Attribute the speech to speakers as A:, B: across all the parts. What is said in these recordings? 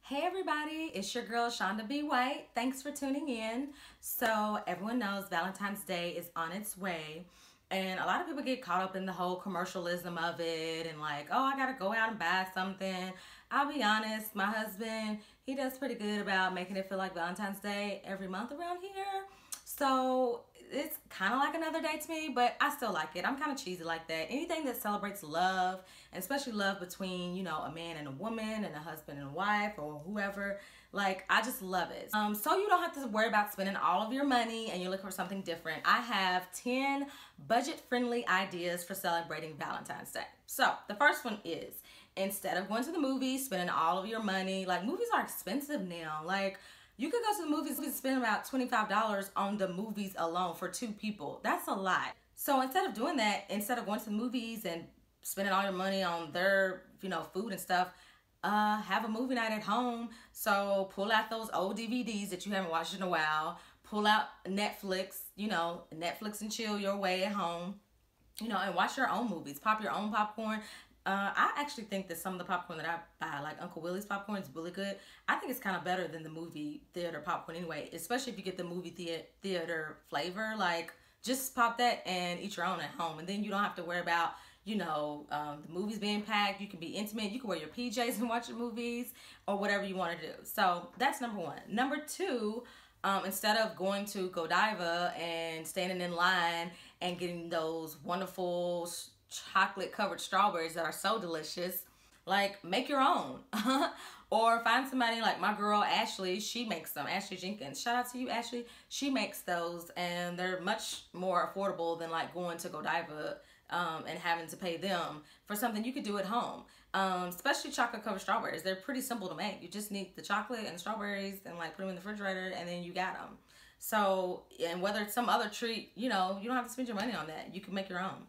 A: Hey everybody, it's your girl Shonda B. White. Thanks for tuning in. So everyone knows Valentine's Day is on its way. And a lot of people get caught up in the whole commercialism of it and like, oh, I gotta go out and buy something. I'll be honest, my husband, he does pretty good about making it feel like Valentine's Day every month around here. So it's kind of like another day to me, but I still like it. I'm kind of cheesy like that. Anything that celebrates love, and especially love between, a man and a woman and a husband and a wife or whoever, like I just love it. So you don't have to worry about spending all of your money and you're looking for something different. I have 10 budget-friendly ideas for celebrating Valentine's Day. So the first one is, instead of going to the movies, spending all of your money, like movies are expensive now. Like you could go to the movies and spend about $25 on the movies alone for two people. That's a lot. So instead of doing that, instead of going to the movies and spending all your money on their, food and stuff, have a movie night at home. So pull out those old DVDs that you haven't watched in a while. Pull out Netflix, Netflix and chill your way at home, and watch your own movies. Pop your own popcorn. I actually think that some of the popcorn that I buy, like Uncle Willie's popcorn, is really good. I think it's kind of better than the movie theater popcorn anyway, especially if you get the movie theater flavor. Like, just pop that and eat your own at home. And then you don't have to worry about, the movies being packed. You can be intimate. You can wear your PJs and watch your movies or whatever you want to do. So that's number one. Number two, instead of going to Godiva and standing in line and getting those wonderful chocolate covered strawberries that are so delicious, like make your own. Or find somebody like my girl Ashley. She makes them. Ashley Jenkins, shout out to you, Ashley. She makes those and they're much more affordable than like going to Godiva and having to pay them for something you could do at home. Especially chocolate covered strawberries, they're pretty simple to make. You just need the chocolate and strawberries and like put them in the refrigerator and then you got them. So, and whether it's some other treat, you don't have to spend your money on that. You can make your own.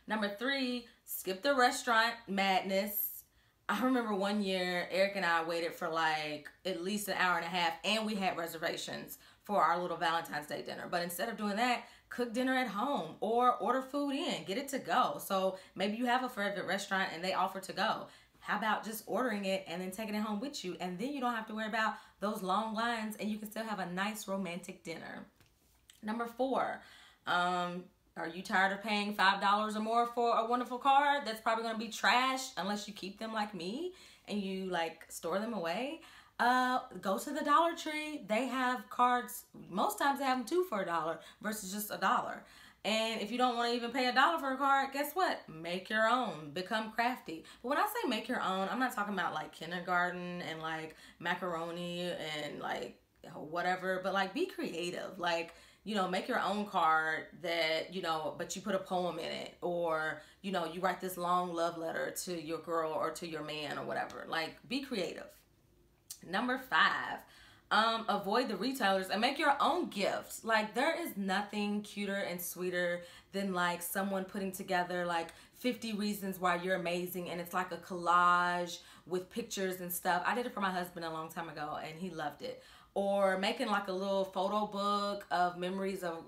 A: Number three, skip the restaurant madness. I remember one year, Eric and I waited for like at least an hour and a half and we had reservations for our little Valentine's Day dinner. But instead of doing that, cook dinner at home or order food in, get it to go. So maybe you have a favorite restaurant and they offer to go. How about just ordering it and then taking it home with you? And then you don't have to worry about those long lines and you can still have a nice romantic dinner. Number four, are you tired of paying $5 or more for a wonderful card that's probably going to be trash unless you keep them like me and you like store them away? Go to the Dollar Tree. They have cards. Most times they have them two for $1 versus just $1. And if you don't want to even pay $1 for a card, guess what? Make your own. Become crafty. But when I say make your own, I'm not talking about like kindergarten and like macaroni and like whatever, but like be creative. Like, make your own card that, but you put a poem in it, or, you write this long love letter to your girl or to your man or whatever. Like, be creative. Number five, avoid the retailers and make your own gifts. Like, there is nothing cuter and sweeter than like someone putting together like 50 reasons why you're amazing, and it's like a collage with pictures and stuff. I did it for my husband a long time ago and he loved it. Or making like a little photo book of memories of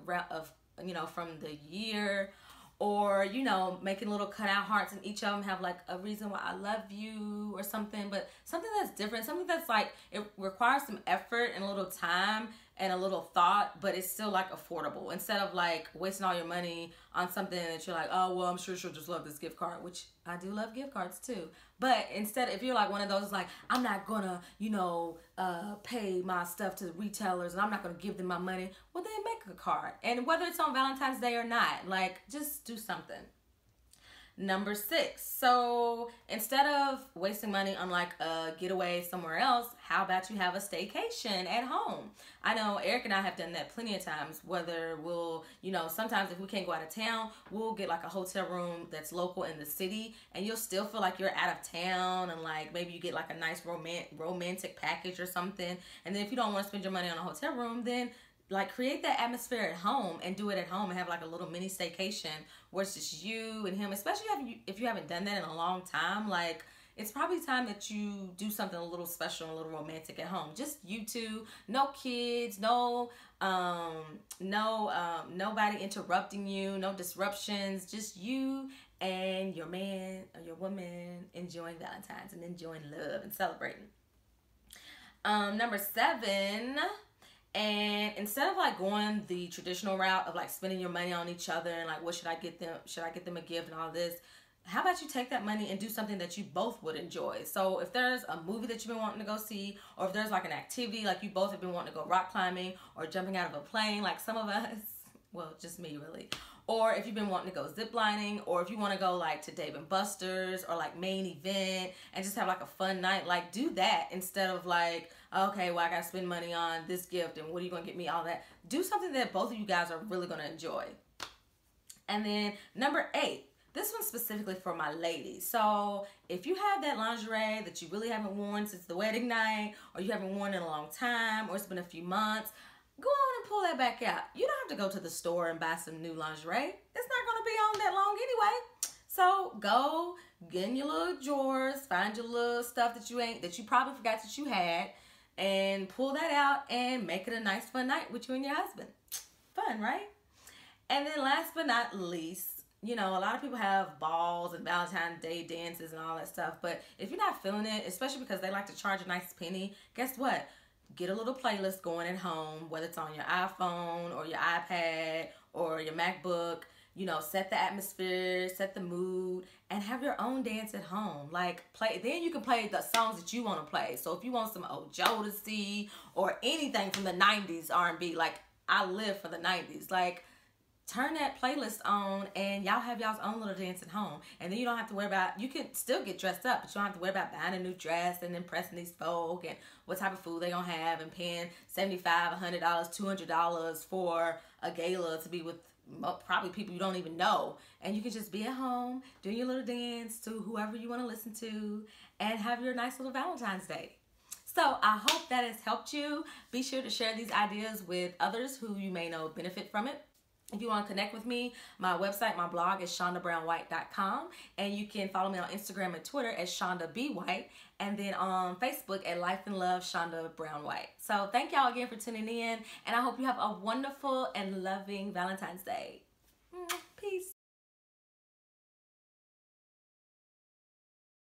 A: from the year, or making little cutout hearts and each of them have like a reason why I love you or something, but something that's different, something that's like, it requires some effort and a little time and a little thought, but it's still like affordable, instead of like wasting all your money on something that you're like, oh well, I'm sure she'll just love this gift card, which I do love gift cards too. But instead, if you're like one of those like, I'm not gonna pay my stuff to the retailers and I'm not gonna give them my money, well then make a card, and whether it's on Valentine's Day or not, like just do something. Number six, so instead of wasting money on like a getaway somewhere else, how about you have a staycation at home? I know Eric and I have done that plenty of times, whether we'll, sometimes if we can't go out of town, we'll get like a hotel room that's local in the city and you'll still feel like you're out of town, and like maybe you get like a nice romantic package or something. And then if you don't want to spend your money on a hotel room, then like create that atmosphere at home and do it at home and have like a little mini staycation where it's just you and him, especially if you haven't done that in a long time. Like, it's probably time that you do something a little special and a little romantic at home. Just you two, no kids, nobody interrupting you, no disruptions, just you and your man or your woman enjoying Valentine's and enjoying love and celebrating. Number 7, and instead of like going the traditional route of like spending your money on each other and like what should I get them? Should I get them a gift and all this? How about you take that money and do something that you both would enjoy? So if there's a movie that you've been wanting to go see, or if there's like an activity, like you both have been wanting to go rock climbing or jumping out of a plane, like some of us, well, just me really. Or if you've been wanting to go zip lining, or if you want to go like to Dave and Buster's or like Main Event and just have like a fun night, like do that instead of like, okay, well I gotta spend money on this gift and what are you gonna get me, all that. Do something that both of you guys are really gonna enjoy. And then number 8, this one's specifically for my ladies. So if you have that lingerie that you really haven't worn since the wedding night, or you haven't worn in a long time, or it's been a few months, go on and pull that back out. You don't have to go to the store and buy some new lingerie. It's not going to be on that long anyway. So go get in your little drawers, find your little stuff that you probably forgot that you had, and pull that out and make it a nice fun night with you and your husband. Fun, right? And then last but not least, you know, a lot of people have balls and Valentine's Day dances and all that stuff. But if you're not feeling it, especially because they like to charge a nice penny, guess what? Get a little playlist going at home, whether it's on your iPhone or your iPad or your MacBook. You know, set the atmosphere, set the mood, and have your own dance at home. Like, then you can play the songs that you want to play. So if you want some old Jodeci or anything from the 90s R&B, like I live for the 90s, like turn that playlist on and y'all have y'all's own little dance at home. And then you don't have to worry about, you can still get dressed up, but you don't have to worry about buying a new dress and impressing these folk and what type of food they gonna have and paying $75, $100, $200 for a gala to be with probably people you don't even know. And you can just be at home doing your little dance to whoever you want to listen to and have your nice little Valentine's Day. So I hope that has helped you. Be sure to share these ideas with others who you may know benefit from it. If you want to connect with me, my website, my blog is shondabrownwhite.com, and you can follow me on Instagram and Twitter at Shonda B. White, and then on Facebook at Life and Love Shonda Brown White. So thank y'all again for tuning in, and I hope you have a wonderful and loving Valentine's Day. Peace.